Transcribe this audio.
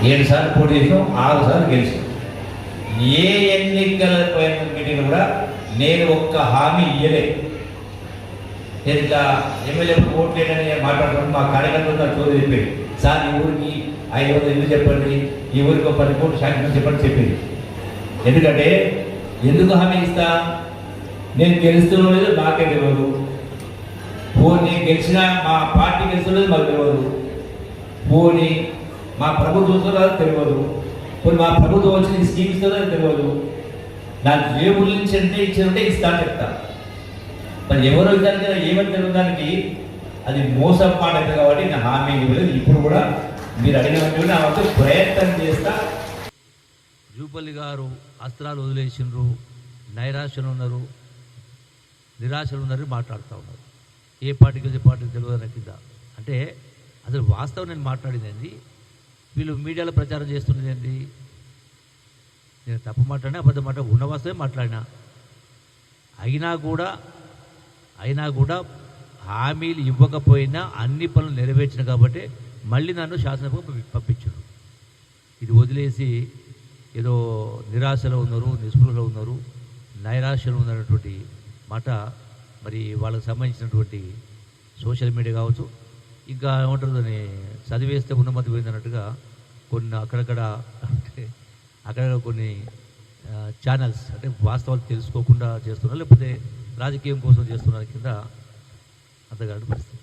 7 సార్లు పోటీ చేసాం, 6 సార్లు గెలిచాం. ఏ ఎన్నికల మీటింగ్ కూడా నేను ఒక్క హామీ ఇయ్యలే. నేను ఇట్లా ఎమ్మెల్యే ఓట్ లేదని మాట్లాడుతున్నాను. మా కార్యకర్తలు నాకు చోటు చెప్పేది, సార్ ఈ ఊరికి 500 ఇల్లు చెప్పండి, ఈ ఊరికి ఒక 10 కోట్లు శాంక్షన్ చెప్పండి చెప్పింది. ఎందుకంటే ఎందుకు హామీ ఇస్తా, నేను గెలుస్తున్న లేదు నాకే తెలియదు, పోనీ గెలిచినా మా పార్టీ గెలుస్తున్నది మాకు తెలియదు, పోనీ మా ప్రభుత్వం వస్తుందో తెలియదు, పోనీ మా ప్రభుత్వం వచ్చి స్కీమ్ ఇస్తుందో తెలియదు. నాకు జేబుల నుంచి ఎంత ఇచ్చారంటే ఇస్తా చెప్తా. మరి ఎవరో ఇద్దరు కదా ఏమని తెలియడానికి అది మోసం మాట కాబట్టి నేను హామీ ఇవ్వలేదు. ఇప్పుడు కూడా మీరు అడిగినట్టు నా వద్ద ప్రయత్నం చేస్తా. జూపల్లి గారు అస్త్రాలు వదిలేసిండ్రు, నైరాశ్యలు ఉన్నారు, నిరాశలు ఉన్నారు మాట్లాడుతూ ఉన్నారు. ఏ పార్టీకి ఏ పార్టీకి తెలియదు కింద అంటే అసలు వాస్తవం నేను మాట్లాడింది ఏంది, వీళ్ళు మీడియాలో ప్రచారం చేస్తున్నది ఏంటి? నేను తప్పు మాట్లాడినా అబద్ధం మాట్లాడినా ఉన్న వాస్తవే మాట్లాడినా. అయినా కూడా హామీలు ఇవ్వకపోయినా అన్ని పనులు నెరవేర్చిన కాబట్టి మళ్ళీ నన్ను శాసనసభకు పంపించారు. ఇది వదిలేసి ఏదో నిరాశలో ఉన్నారు, నిస్పృహలో ఉన్నారు, నైరాశ్యలో ఉన్నటువంటి మాట మరి వాళ్ళకి సంబంధించినటువంటి సోషల్ మీడియా కావచ్చు, ఇంకా ఏమంటారు దాన్ని చదివేస్తే ఉన్నమతి పోయిందన్నట్టుగా కొన్ని అక్కడక్కడ కొన్ని ఛానల్స్ అంటే వాస్తవాలు తెలుసుకోకుండా చేస్తున్నారు, లేకపోతే రాజకీయం కోసం చేస్తున్నారు కింద అంతగా పరిస్థితి.